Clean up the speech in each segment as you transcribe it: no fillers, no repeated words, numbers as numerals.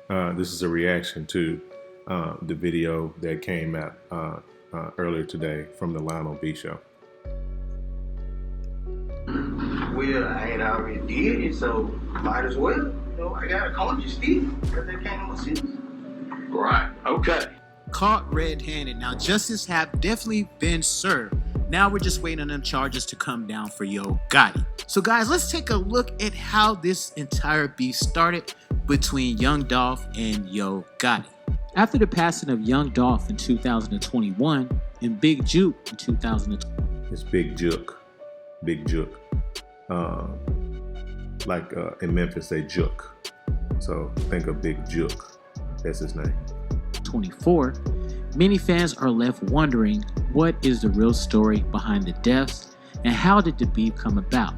This is a reaction to the video that came out earlier today from the Lionel B show. Well, I had already did it, so might as well. You know, I got a conscience still, because they came with sense. Right, okay. Caught red-handed. Now, justice have definitely been served. Now we're just waiting on them charges to come down for Yo Gotti. So guys, let's take a look at how this entire beef started between Young Dolph and Yo Gotti. After the passing of Young Dolph in 2021 and Big Juke in 2020. It's Big Juke. Big Juke. Like in Memphis, they Juke. So think of Big Juke. That's his name. 24. Many fans are left wondering what is the real story behind the deaths and how did the beef come about.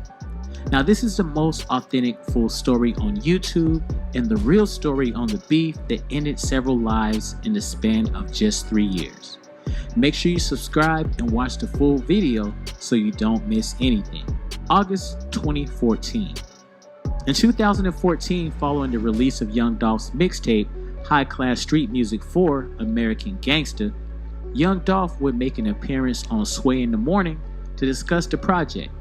Now this is the most authentic full story on YouTube and the real story on the beef that ended several lives in the span of just 3 years. Make sure you subscribe and watch the full video so you don't miss anything. August 2014. In 2014, following the release of Young Dolph's mixtape High Class Street Music 4 American Youngsta, Young Dolph would make an appearance on Sway in the Morning to discuss the project.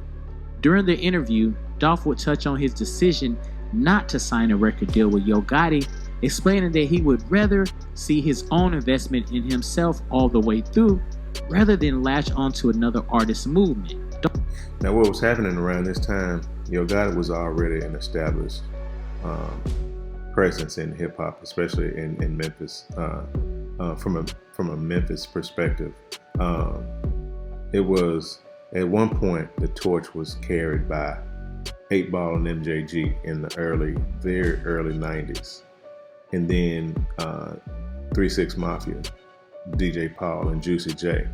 During the interview, Dolph would touch on his decision not to sign a record deal with Yo Gotti, explaining that he would rather see his own investment in himself all the way through rather than latch onto another artist's movement. Now what was happening around this time, Yo Gotti was already an established presence in hip hop, especially in Memphis. From a Memphis perspective, it was at one point the torch was carried by 8 Ball and MJG in the very early 90s, and then 3-6 Mafia, DJ Paul and Juicy J.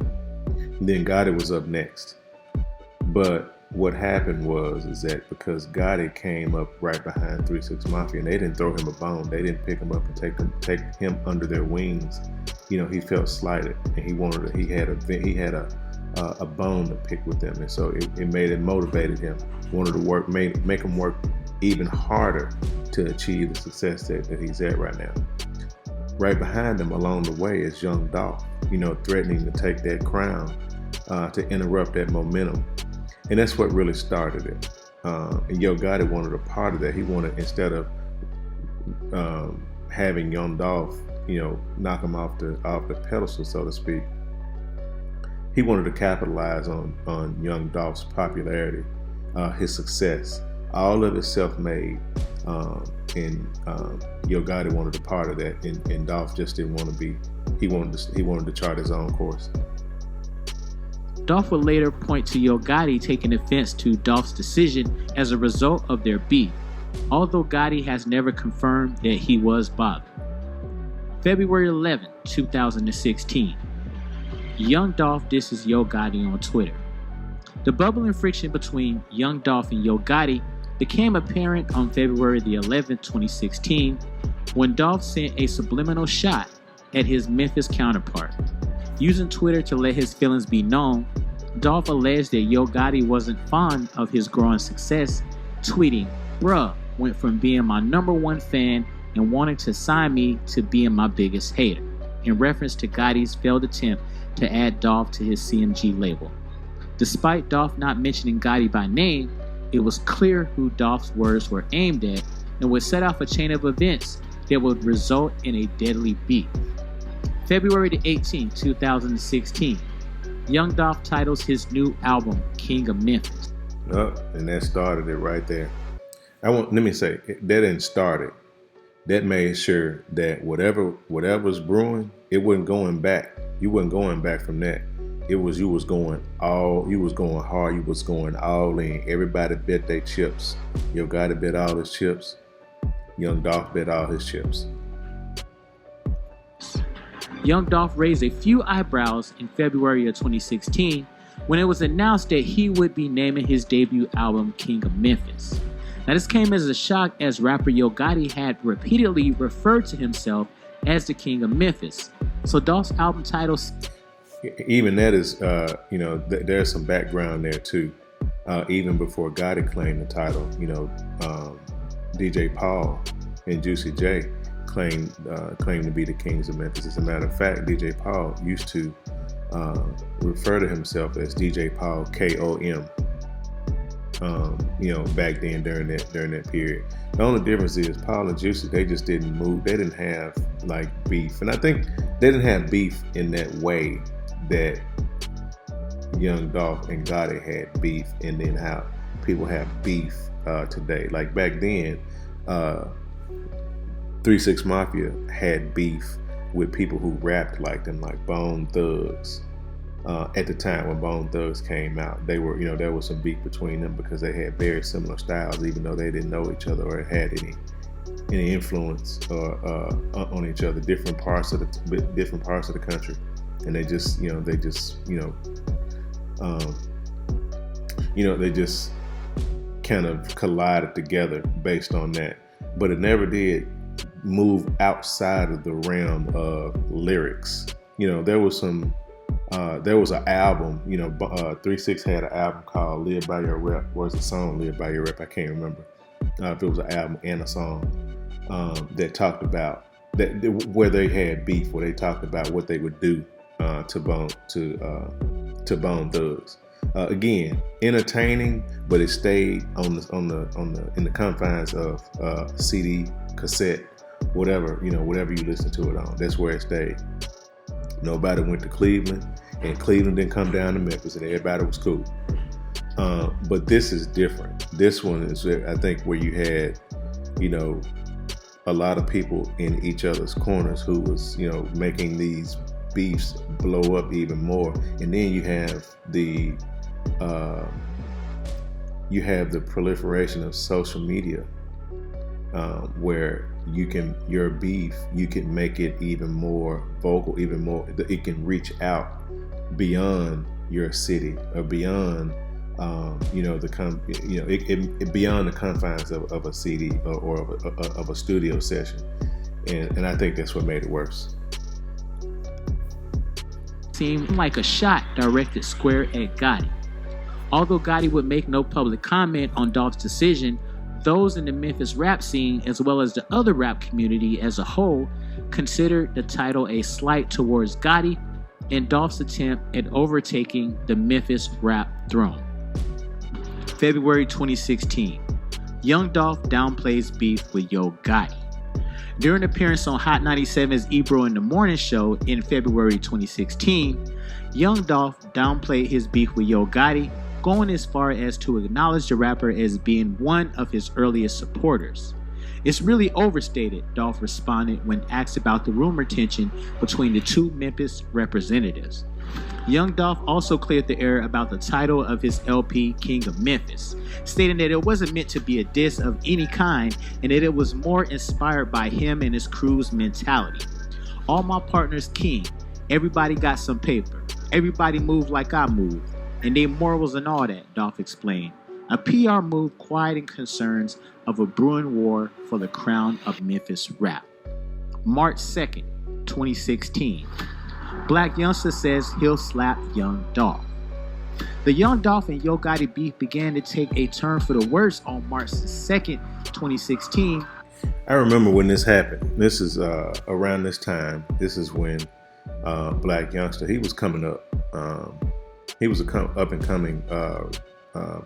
And then Gotti was up next. But what happened is that because Gotti came up right behind 3-6 Mafia, and they didn't throw him a bone, they didn't pick him up and take him under their wings. You know, he felt slighted, and he had a bone to pick with them, and so it motivated him, wanted to make him work even harder to achieve the success that he's at right now. Right behind him along the way is Young Dolph, you know, threatening to take that crown, to interrupt that momentum. And that's what really started it. And Yo Gotti wanted a part of that. He wanted, instead of having Young Dolph, you know, knock him off the pedestal, so to speak, he wanted to capitalize on Young Dolph's popularity, his success. All of it self-made, and Yo Gotti wanted a part of that, and Dolph just didn't want to be. He wanted to chart his own course. Dolph would later point to Yo Gotti taking offense to Dolph's decision as a result of their beef, although Gotti has never confirmed that he was bothered. February 11, 2016. Young Dolph disses Yo Gotti on Twitter. The bubbling friction between Young Dolph and Yo Gotti became apparent on February the 11th, 2016, when Dolph sent a subliminal shot at his Memphis counterpart. Using Twitter to let his feelings be known, Dolph alleged that Yo Gotti wasn't fond of his growing success, tweeting, "Bruh went from being my #1 fan and wanting to sign me to being my biggest hater," in reference to Gotti's failed attempt to add Dolph to his CMG label. Despite Dolph not mentioning Gotti by name, it was clear who Dolph's words were aimed at and would set off a chain of events that would result in a deadly beef. February the 18th, 2016, Young Dolph titles his new album, King of Memphis. And that started it right there. Let me say, that didn't start it. That made sure that whatever's brewing, it wasn't going back. You wasn't going back from that. You was going hard, you was going all in. Everybody bet their chips. Yo Gotti bet all his chips. Young Dolph bet all his chips. Young Dolph raised a few eyebrows in February of 2016 when it was announced that he would be naming his debut album King of Memphis. Now this came as a shock, as rapper Yo Gotti had repeatedly referred to himself as the King of Memphis. So Dolph's album title... Even that is, there's some background there too. Even before Gotti claimed the title, DJ Paul and Juicy J claim to be the kings of Memphis. As a matter of fact, DJ Paul used to refer to himself as DJ Paul KOM. Back then during that period. The only difference is Paul and Juicy, they just didn't move. They didn't have like beef, and I think they didn't have beef in that way that Young Dolph and Gotti had beef, and then how people have beef today. Like back then, 3-6 Mafia had beef with people who rapped like them, like Bone Thugs. At the time when Bone Thugs came out, they were, there was some beef between them because they had very similar styles, even though they didn't know each other or had any influence on each other. Different parts of the country, and they just kind of collided together based on that. But it never did move outside of the realm of lyrics. There was an album, 3-6 had an album called Live By Your Rep. Or was the song Live By Your Rep? I can't remember if it was an album and a song that talked about that, where they had beef, where they talked about what they would do to Bone Thugs. Again, entertaining, but it stayed in the confines of CD, cassette, whatever you listen to it on. That's where it stayed. Nobody went to Cleveland, and Cleveland didn't come down to Memphis, and everybody was cool. But this is different. This one is, I think, where you had, a lot of people in each other's corners who was, making these beefs blow up even more. And then you have the proliferation of social media, where you can make it even more vocal, even more, it can reach out beyond your city or beyond beyond the confines of a CD or of a studio session, and I think that's what made it worse. Seemed like a shot directed square at Gotti. Although Gotti would make no public comment on Dolph's decision, those in the Memphis rap scene, as well as the other rap community as a whole, considered the title a slight towards Gotti and Dolph's attempt at overtaking the Memphis rap throne. February 2016, Young Dolph downplays beef with Yo Gotti. During an appearance on Hot 97's Ebro in the Morning show in February 2016, Young Dolph downplayed his beef with Yo Gotti, going as far as to acknowledge the rapper as being one of his earliest supporters. "It's really overstated," Dolph responded when asked about the rumor tension between the two Memphis representatives. Young Dolph also cleared the air about the title of his LP, King of Memphis, stating that it wasn't meant to be a diss of any kind and that it was more inspired by him and his crew's mentality. "All my partners king, everybody got some paper, everybody move like I move, and they morals and all that," Dolph explained. A PR move quieting concerns of a brewing war for the crown of Memphis rap. March 2nd, 2016. Black Youngsta says he'll slap Young Dolph. The Young Dolph and Yo Gotti beef began to take a turn for the worse on March 2nd, 2016. I remember when this happened. This is around this time. This is when Black Youngsta, he was coming up. He was a up-and-coming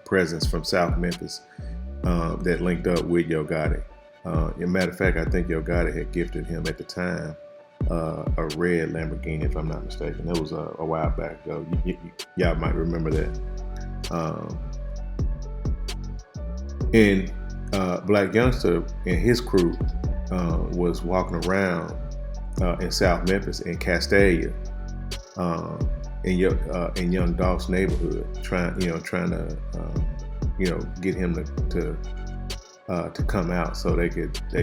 presence from South Memphis that linked up with Yo Gotti. As a matter of fact, I think Yo Gotti had gifted him at the time a red Lamborghini, if I'm not mistaken. That was a while back, though. Y'all might remember that. And Black Youngsta and his crew was walking around in South Memphis in Castalia, in Young Dolph's neighborhood, trying to get him to come out so they could I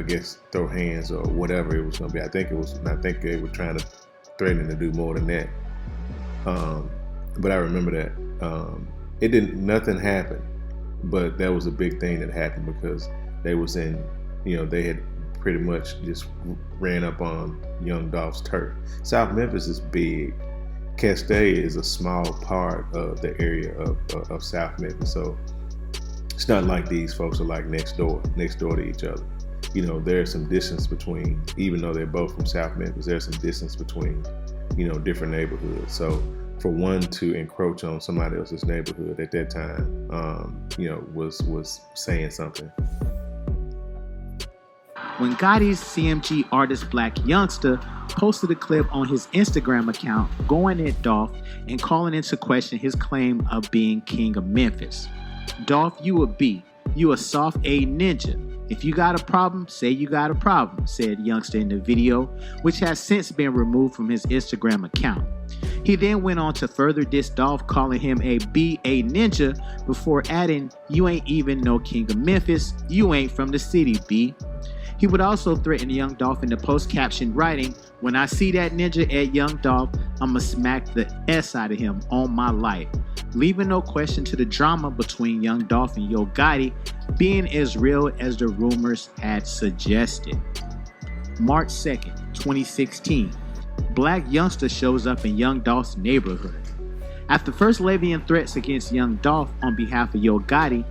guess throw hands or whatever it was going to be. I think they were trying to threaten to do more than that. But I remember that nothing happened, but that was a big thing that happened because they had pretty much just ran up on Young Dolph's turf. South Memphis is big. Castalia is a small part of the area of South Memphis, so it's not like these folks are like next door to each other. there's some distance between, even though they're both from South Memphis, there's some distance between, different neighborhoods. So for one to encroach on somebody else's neighborhood at that time, was saying something. When Gotti's CMG artist Black Youngsta posted a clip on his Instagram account going at Dolph and calling into question his claim of being king of Memphis. "Dolph, you a B. You a soft A ninja. If you got a problem, say you got a problem," said Youngsta in the video, which has since been removed from his Instagram account. He then went on to further diss Dolph, calling him a B, a ninja, before adding, "You ain't even no king of Memphis. You ain't from the city, B." He would also threaten Young Dolph in the post caption, writing, "When I see that ninja at Young Dolph, I'ma smack the S out of him on my life," leaving no question to the drama between Young Dolph and Yo Gotti being as real as the rumors had suggested. March 2nd, 2016, Black Youngsta shows up in Young Dolph's neighborhood. After first levying threats against Young Dolph on behalf of Yo Gotti,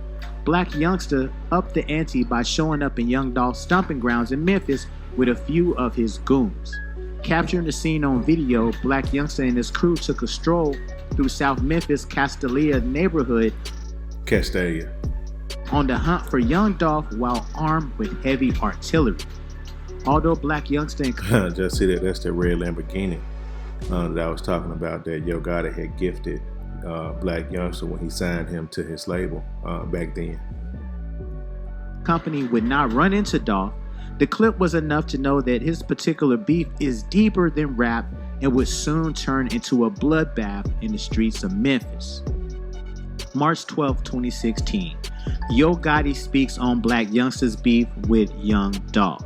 Black Youngsta upped the ante by showing up in Young Dolph's stomping grounds in Memphis with a few of his goons. Capturing the scene on video, Black Youngsta and his crew took a stroll through South Memphis' Castalia neighborhood on the hunt for Young Dolph while armed with heavy artillery. Although Black Youngsta and just see that's the red Lamborghini that I was talking about that Yo Gotti had gifted Black Youngsta when he signed him to his label back then. Company would not run into Dolph, the clip was enough to know that his particular beef is deeper than rap and would soon turn into a bloodbath in the streets of Memphis. March 12, 2016, Yo Gotti speaks on Black Youngsta's beef with Young Dolph.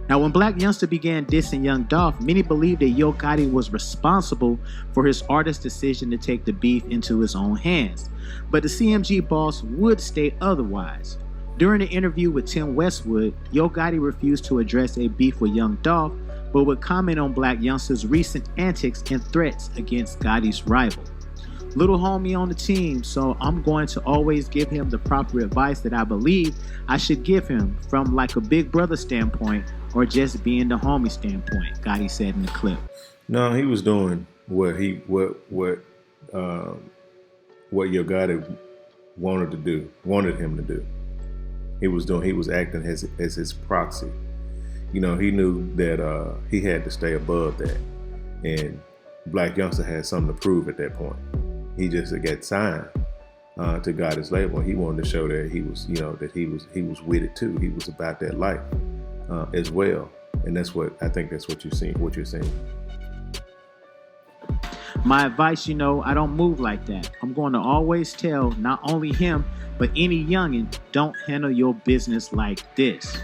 Now, when Black Youngsta began dissing Young Dolph, many believed that Yo Gotti was responsible for his artist's decision to take the beef into his own hands, but the CMG boss would state otherwise. During an interview with Tim Westwood, Yo Gotti refused to address a beef with Young Dolph, but would comment on Black Youngsta's recent antics and threats against Gotti's rival. "Little homie on the team, so I'm going to always give him the proper advice that I believe I should give him from like a big brother standpoint or just being the homie standpoint," Gotti said in the clip. No, he was doing what Yo Gotti wanted him to do. He was acting as his proxy. He knew that he had to stay above that, and Black Youngsta had something to prove at that point. He just got signed to Gotti's label. He wanted to show that he was, that he was with it too. He was about that life as well, and that's what you're seeing. My advice, I don't move like that. I'm going to always tell not only him, but any youngin', don't handle your business like this.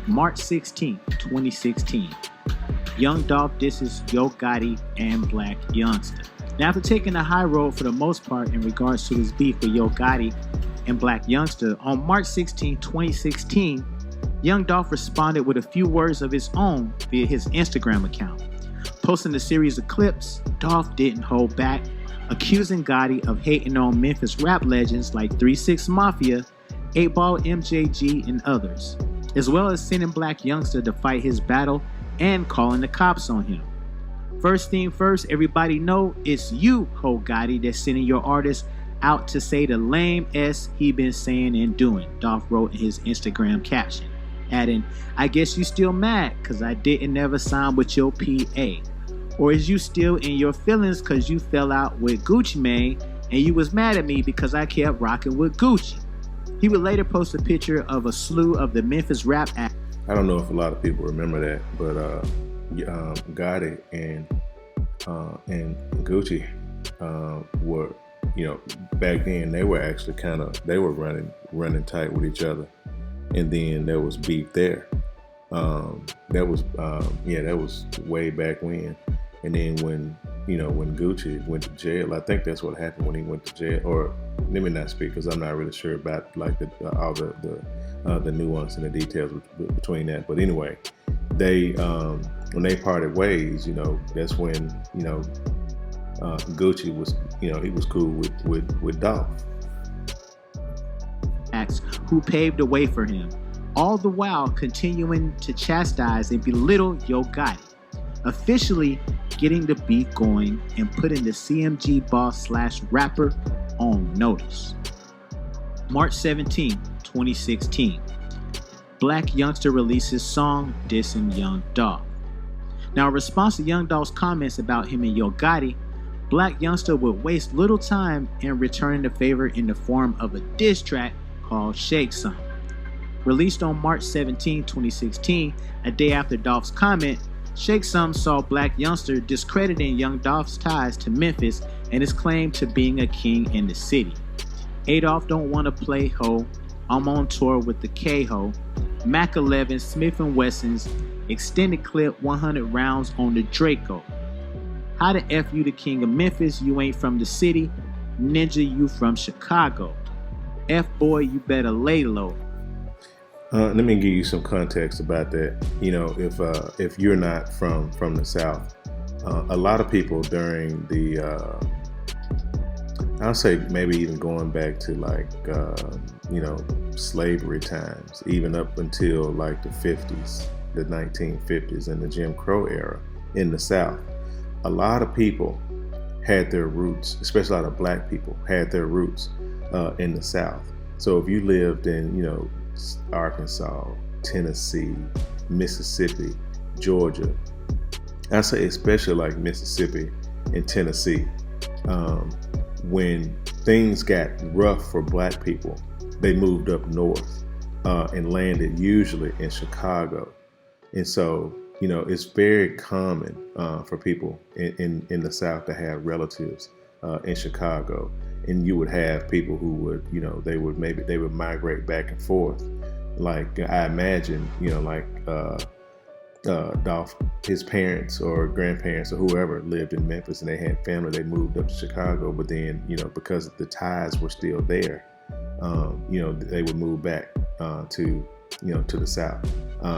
March 16, 2016. Young Dolph disses Yo Gotti and Black Youngsta. Now, after taking the high road for the most part in regards to his beef with Yo Gotti and Black Youngsta, on March 16, 2016, Young Dolph responded with a few words of his own via his Instagram account. Posting a series of clips, Dolph didn't hold back, accusing Gotti of hating on Memphis rap legends like 3-6 Mafia, 8-Ball MJG, and others, as well as sending Black Youngsta to fight his battle and calling the cops on him. "First thing first, everybody know it's you, Ho Gotti, that's sending your artist out to say the lame S he been saying and doing," Dolph wrote in his Instagram caption, adding, "I guess you still mad cause I didn't never sign with your PA. Or is you still in your feelings cause you fell out with Gucci Mane and you was mad at me because I kept rocking with Gucci?" He would later post a picture of a slew of the Memphis rap act. I don't know if a lot of people remember that, but Gotti and Gucci were, back then they were actually they were running tight with each other, and then there was beef there. That was way back when. And then when Gucci went to jail, I think that's what happened when he went to jail. Or let me not speak because I'm not really sure about like all the nuance and the details between that. But anyway, they when they parted ways, that's when Gucci was he was cool with Dolph. Who paved the way for him. all the while continuing to chastise and belittle Yo Gotti, officially getting the beef going and putting the CMG boss / rapper on notice. March 17, 2016. Black Youngsta releases song dissing Young Dolph. Now, in response to Young Dolph's comments about him and Yo Gotti, Black Youngsta would waste little time in returning the favor in the form of a diss track called Shake Some. Released on March 17, 2016, a day after Dolph's comment, Shake Some saw Black Youngsta discrediting Young Dolph's ties to Memphis and his claim to being a king in the city. Adolph don't wanna play ho, I'm on tour with the K-Ho, Mac 11, Smith & Wesson's, extended clip 100 rounds on the Draco. How the F you the king of Memphis, you ain't from the city, ninja you from Chicago. F boy, you better lay low. Let me give you some context about that. You know, if you're not from the South, a lot of people during the, I'll say maybe even going back to like, slavery times, even up until like the 50s, the 1950s and the Jim Crow era in the South, a lot of people had their roots, especially a lot of black people had their roots in the South. So if you lived in, Arkansas, Tennessee, Mississippi, Georgia, I say especially like Mississippi and Tennessee, when things got rough for black people, they moved up north and landed usually in Chicago. And so, it's very common for people in the South to have relatives in Chicago. And you would have people who would, they would migrate back and forth. Like I imagine, Dolph, his parents or grandparents or whoever lived in Memphis and they had family, they moved up to Chicago. But then, because the ties were still there, they would move back to the South.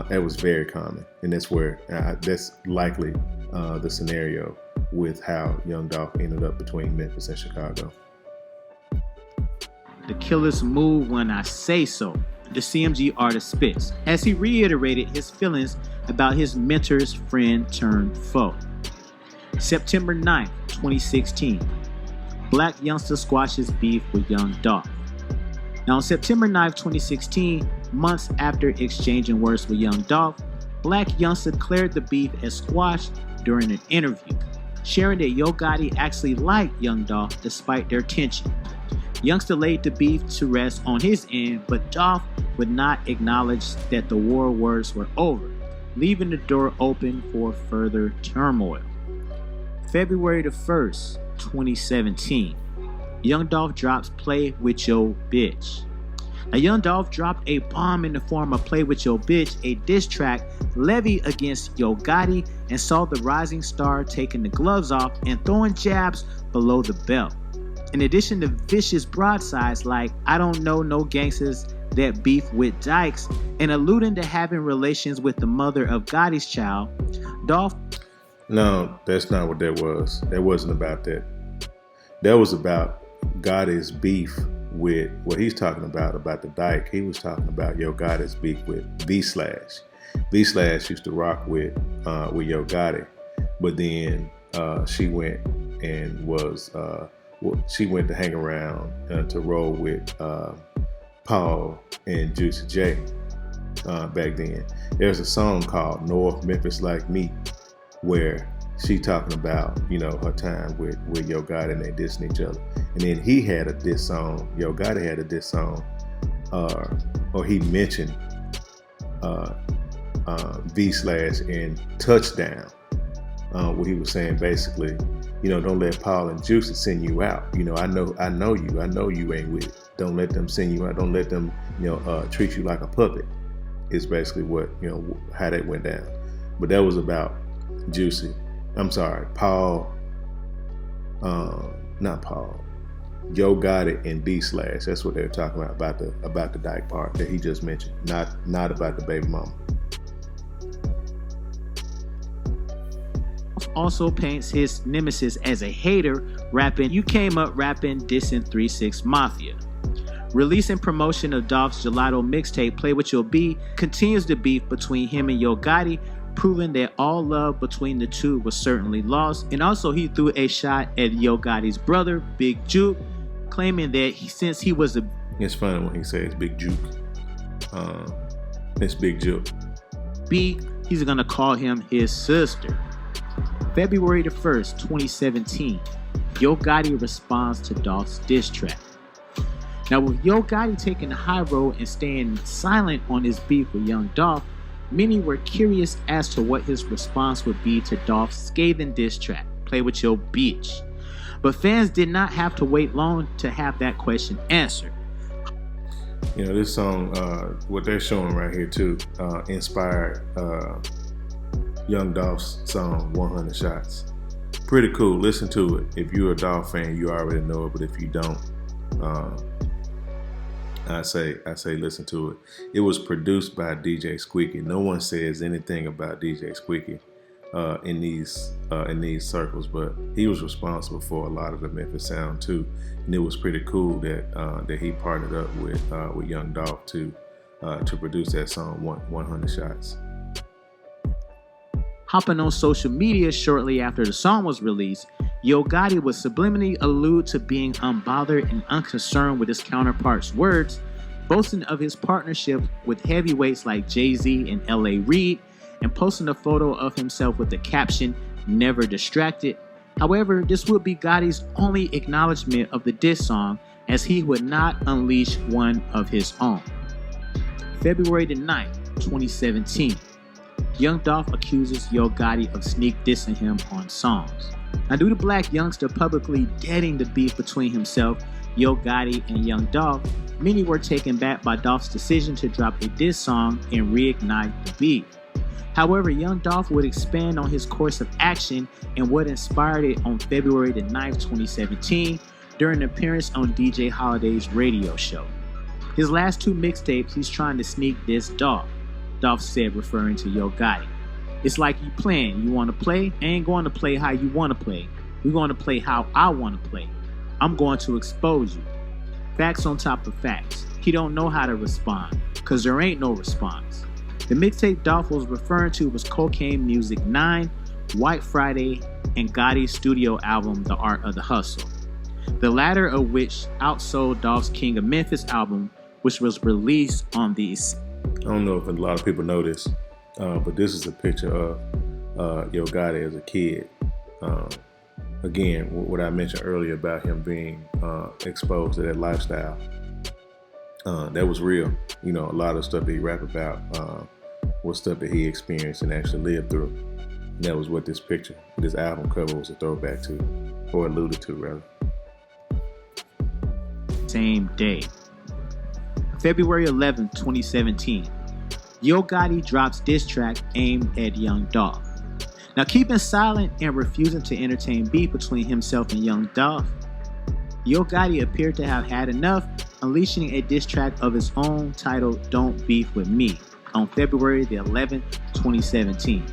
That was very common. And that's where, that's likely the scenario with how Young Dolph ended up between Memphis and Chicago. The killers move when I say so, the CMG artist spits, as he reiterated his feelings about his mentor's friend turned foe. September 9th, 2016. Black Youngsta squashes beef with Young Dolph. Now on September 9th, 2016, months after exchanging words with Young Dolph, Black Youngsta cleared the beef as squashed during an interview, sharing that Yo Gotti actually liked Young Dolph despite their tension. Youngsta laid the beef to rest on his end, but Dolph would not acknowledge that the war words were over, leaving the door open for further turmoil. February the 1st, 2017. Young Dolph drops Play With Yo Bitch. Now, Young Dolph dropped a bomb in the form of Play With Yo Bitch, a diss track levied against Yo Gotti, and saw the rising star taking the gloves off and throwing jabs below the belt. In addition to vicious broadsides like I don't know no gangsters that beef with dykes, and alluding to having relations with the mother of Gotti's child, Dolph... No, that's not what that was. That wasn't about that. That was about Gotti's beef with what he's talking about the dyke. He was talking about Yo Gotti's beef with V-Slash. V-Slash used to rock with Yo Gotti, but then she went and was... she went to hang around to roll with Paul and Juicy J back then. There's a song called North Memphis Like Me where she talking about, her time with Yo Gotti and they dissing each other. And then he had a diss song, Yo Gotti had a diss song, or he mentioned V-Slash in Touchdown, where he was saying basically, don't let Paul and Juicy send you out. I know you ain't with it. Don't let them send you out. Don't let them, treat you like a puppet. Is basically what, how that went down. But that was about Juicy. I'm sorry, Paul, not Paul, Yo Gotti and V-Slash. That's what they were talking about the dyke part that he just mentioned, not about the baby mama. Also paints his nemesis as a hater, rapping, "You came up rapping, dissing 3-6 Mafia." Release and promotion of Dolph's Gelato mixtape, Play With Your B, continues the beef between him and Yo Gotti, proving that all love between the two was certainly lost. And also he threw a shot at Yo Gotti's brother, Big Juke, claiming that since he was a... It's funny when he says Big Juke. It's Big Juke. B, he's gonna call him his sister. February the 1st, 2017, Yo Gotti responds to Dolph's diss track. Now, with Yo Gotti taking the high road and staying silent on his beef with Young Dolph, many were curious as to what his response would be to Dolph's scathing diss track, Play With Your Bitch. But fans did not have to wait long to have that question answered. You know, this song, what they're showing right here too, inspired Young Dolph's song, 100 Shots. Pretty cool, listen to it. If you're a Dolph fan, you already know it, but if you don't, I say listen to it. It was produced by DJ Squeaky. No one says anything about DJ Squeaky in these circles, but he was responsible for a lot of the Memphis sound too. And it was pretty cool that he partnered up with Young Dolph to produce that song 100 Shots. Hopping on social media shortly after the song was released, Yo Gotti would subliminally allude to being unbothered and unconcerned with his counterpart's words, boasting of his partnership with heavyweights like Jay-Z and L.A. Reid, and posting a photo of himself with the caption, "Never distracted." However, this would be Gotti's only acknowledgement of the diss song, as he would not unleash one of his own. February the 9th, 2017. Young Dolph accuses Yo Gotti of sneak dissing him on songs. Now, due to Black Youngsta publicly deading the beef between himself, Yo Gotti, and Young Dolph, many were taken back by Dolph's decision to drop a diss song and reignite the beef. However, Young Dolph would expand on his course of action and what inspired it on February the 9th, 2017, during an appearance on DJ Holiday's radio show. His last two mixtapes, he's trying to sneak diss Dolph. Dolph said, referring to Yo Gotti. "It's like you playing. You want to play? I ain't going to play how you want to play. We're going to play how I want to play. I'm going to expose you." Facts on top of facts. He don't know how to respond, because there ain't no response. The mixtape Dolph was referring to was Cocaine Music 9, White Friday, and Gotti's studio album, The Art of the Hustle. The latter of which outsold Dolph's King of Memphis album, which was released on these. I don't know if a lot of people know this, but this is a picture of Yo Gotti as a kid. Again, what I mentioned earlier about him being exposed to that lifestyle, that was real. You know, a lot of stuff that he rap about was stuff that he experienced and actually lived through. And that was what this picture, this album cover was a throwback to, or alluded to, rather. Same day. February 11th, 2017. Yo Gotti drops diss track aimed at Young Dolph. Now, keeping silent and refusing to entertain beef between himself and Young Dolph, Yo Gotti appeared to have had enough, unleashing a diss track of his own titled "Don't Beef With Me" on February the 11th, 2017.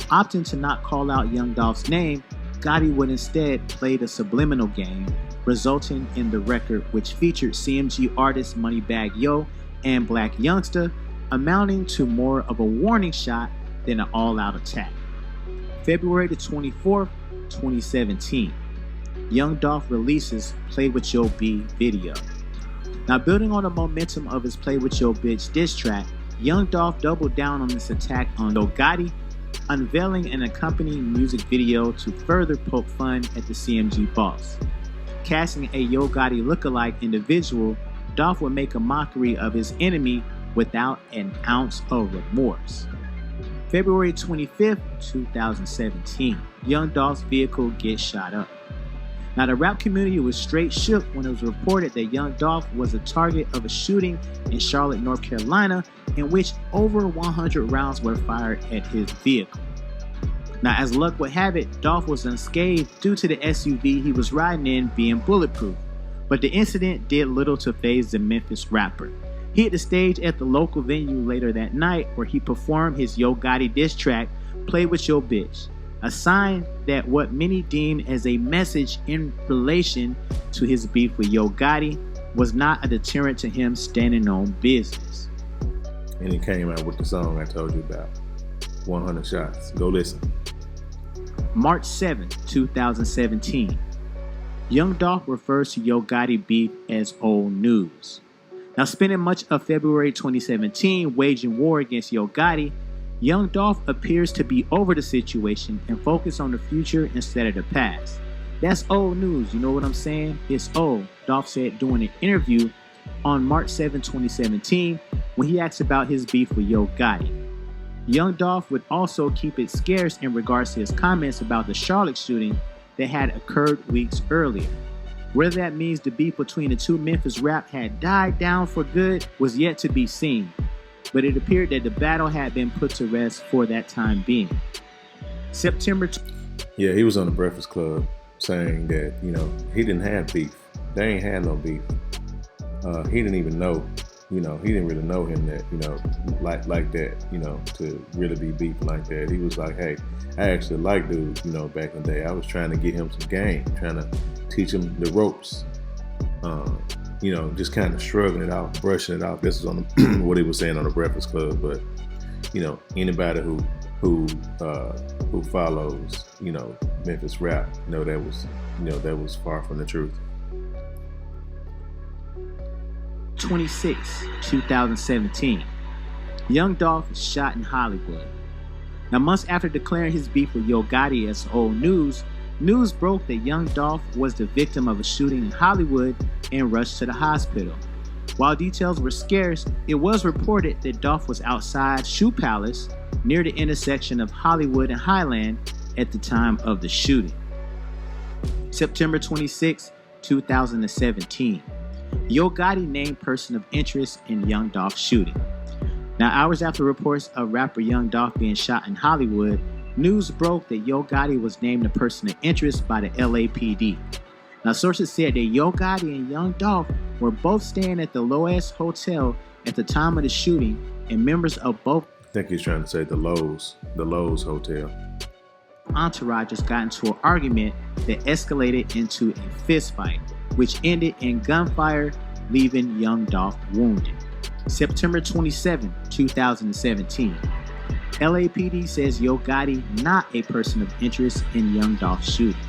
Opting to not call out Young Dolph's name, Gotti would instead play the subliminal game, resulting in the record, which featured CMG artists Moneybagg Yo and Black Youngsta, amounting to more of a warning shot than an all-out attack. February the 24th, 2017. Young Dolph releases Play With Your B video. Now, building on the momentum of his Play With Your Bitch diss track, Young Dolph doubled down on this attack on Yo Gotti, unveiling an accompanying music video to further poke fun at the CMG boss. Casting a Yo Gotti lookalike individual, Dolph would make a mockery of his enemy without an ounce of remorse. February 25th, 2017, Young Dolph's vehicle gets shot up. Now, the rap community was straight shook when it was reported that Young Dolph was the target of a shooting in Charlotte, North Carolina, in which over 100 rounds were fired at his vehicle. Now, as luck would have it, Dolph was unscathed due to the SUV he was riding in being bulletproof, but the incident did little to faze the Memphis rapper. He hit the stage at the local venue later that night, where he performed his Yo Gotti diss track, Play With Your Bitch, a sign that what many deemed as a message in relation to his beef with Yo Gotti, was not a deterrent to him standing on business. And he came out with the song I told you about, 100 Shots. Go listen. March 7, 2017. Young Dolph refers to Yo Gotti beef as old news. Now, spending much of February 2017 waging war against Yo Gotti, Young Dolph appears to be over the situation and focus on the future instead of the past. That's old news, you know what I'm saying? It's old, Dolph said during an interview on March 7, 2017, when he asked about his beef with Yo Gotti. Young Dolph would also keep it scarce in regards to his comments about the Charlotte shooting that had occurred weeks earlier. Whether that means the beef between the two Memphis rap had died down for good was yet to be seen, but it appeared that the battle had been put to rest for that time being. Yeah, he was on the Breakfast Club saying that, he didn't have beef. They ain't had no beef. He didn't even know, he didn't really know him that, like that, to really be beefing like that. He was like, hey, I actually like dude, back in the day. I was trying to get him some game, trying to teach him the ropes, just kind of shrugging it off, brushing it off. This is on what he was saying on the Breakfast Club. But, anybody who follows, Memphis rap, that was far from the truth. 26, 2017. Young Dolph is shot in Hollywood. Now, months after declaring his beef with Yo Gotti as old news, news broke that Young Dolph was the victim of a shooting in Hollywood and rushed to the hospital. While details were scarce, it was reported that Dolph was outside Shoe Palace near the intersection of Hollywood and Highland at the time of the shooting. September 26, 2017. Yo Gotti named person of interest in Young Dolph shooting. Now, hours after reports of rapper Young Dolph being shot in Hollywood, news broke that Yo Gotti was named a person of interest by the LAPD. Now, sources said that Yo Gotti and Young Dolph were both staying at the Loews Hotel at the time of the shooting, and members of both I think he's trying to say the Lowe's Hotel. entourages got into an argument that escalated into a fist fight, which ended in gunfire, leaving Young Dolph wounded. September 27, 2017. LAPD says Yo Gotti not a person of interest in Young Dolph's shooting.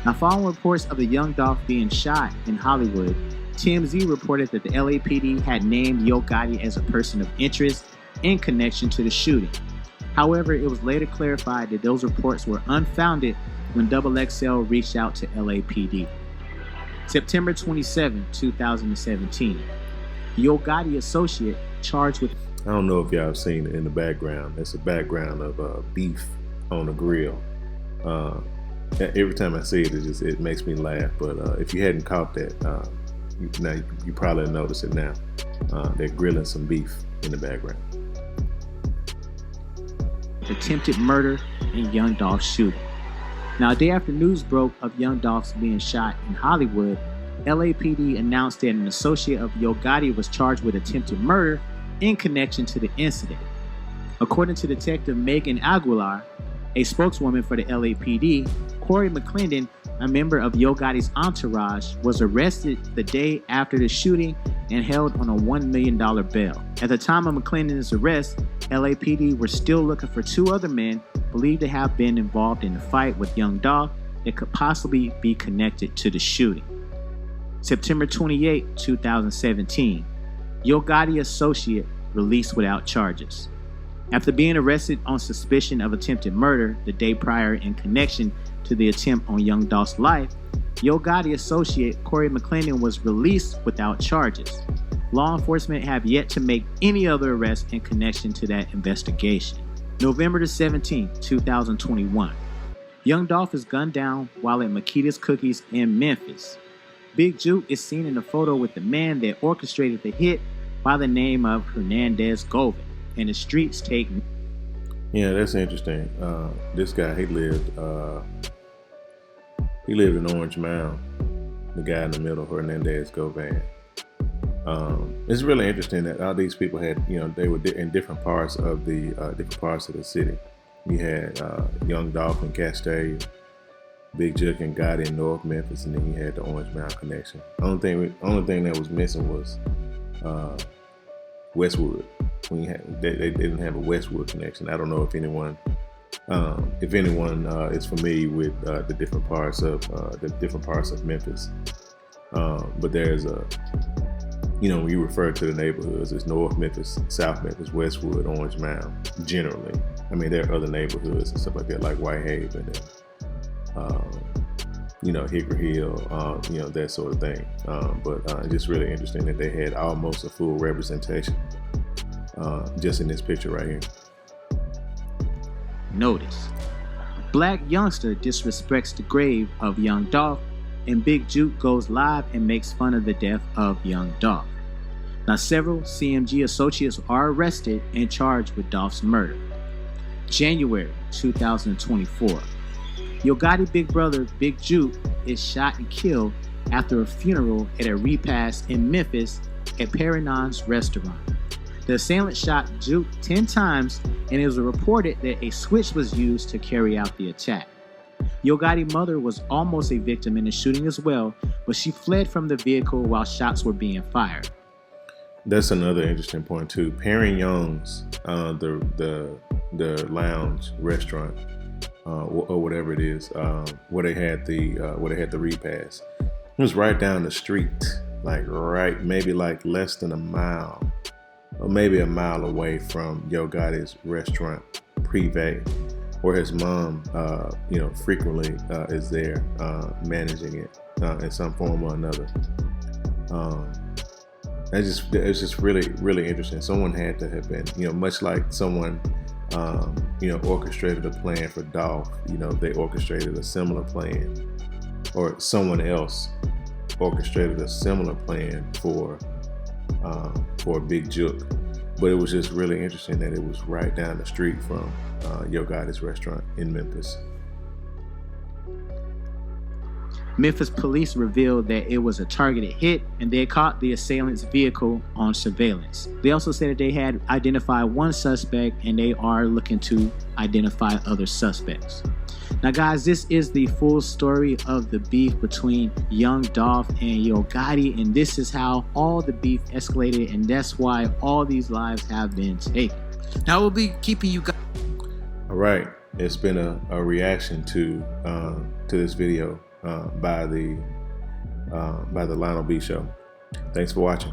Now, following reports of the Young Dolph being shot in Hollywood, TMZ reported that the LAPD had named Yo Gotti as a person of interest in connection to the shooting. However, it was later clarified that those reports were unfounded when XXL reached out to LAPD. September 27, 2017. Yo Gotti associate charged with... I don't know if y'all have seen it in the background. It's a background of beef on a grill. Every time I see it, it makes me laugh. But if you hadn't caught that, you probably notice it now. They're grilling some beef in the background. Attempted murder in Young Dolph's shooting. Now, a day after news broke of Young Dolph's being shot in Hollywood, LAPD announced that an associate of Yo Gotti was charged with attempted murder in connection to the incident. According to Detective Megan Aguilar, a spokeswoman for the LAPD, Corey McClendon, a member of Yo Gotti's entourage, was arrested the day after the shooting and held on a $1 million bail. At the time of McClendon's arrest, LAPD were still looking for two other men believed to have been involved in the fight with Young Dolph that could possibly be connected to the shooting. September 28, 2017. Yo Gotti associate released without charges. After being arrested on suspicion of attempted murder the day prior in connection to the attempt on Young Dolph's life, Yo Gotti associate Corey McClendon was released without charges. Law enforcement have yet to make any other arrests in connection to that investigation. November 17, 2021. Young Dolph is gunned down while at Makita's Cookies in Memphis. Big Juke is seen in a photo with the man that orchestrated the hit by the name of Hernandez Govan, and the streets take... Yeah, that's interesting. This guy, he lived in Orange Mound. The guy in the middle, Hernandez Govan. It's really interesting that all these people had, they were in different parts of the city. You had Young Dolph in Castaic, Big Juck and Gotti in North Memphis, and then you had the Orange Mound connection. Only thing that was missing was Westwood. They didn't have a Westwood connection. I don't know if anyone is familiar with the different parts of Memphis. But there's when you refer to the neighborhoods, it's North Memphis, South Memphis, Westwood, Orange Mound. Generally, I mean, there are other neighborhoods and stuff like that, like Whitehaven and Hickory Hill, that sort of thing. But it's just really interesting that they had almost a full representation just in this picture right here. Notice, Black Youngsta disrespects the grave of Young Dolph, and Big Juke goes live and makes fun of the death of Young Dolph. Now, several CMG associates are arrested and charged with Dolph's murder. January 2024. Yo Gotti big brother Big Juke is shot and killed after a funeral at a repast in Memphis at Perinon's restaurant. The assailant shot Juke 10 times, and it was reported that a switch was used to carry out the attack. Yo Gotti's mother was almost a victim in the shooting as well, but she fled from the vehicle while shots were being fired. That's another interesting point too. Perignon's, the lounge restaurant, or whatever it is, where they had the repast. It was right down the street, maybe less than a mile, or maybe a mile away from Yo Gotti's restaurant, Privé, where his mom, frequently is there managing it in some form or another. It's just really, really interesting. Someone had to have been, much like someone, orchestrated a plan for Dolph. They orchestrated a similar plan, or someone else orchestrated a similar plan for Big Juke. But it was just really interesting that it was right down the street from Yo Gotti's restaurant in Memphis. Memphis police revealed that it was a targeted hit, and they caught the assailant's vehicle on surveillance. They also said that they had identified one suspect, and they are looking to identify other suspects. Now, guys, this is the full story of the beef between Young Dolph and Yo Gotti, and this is how all the beef escalated, and that's why all these lives have been taken. Now, we'll be keeping you guys. All right, it's been a reaction to this video by the Lionel B Show. Thanks for watching.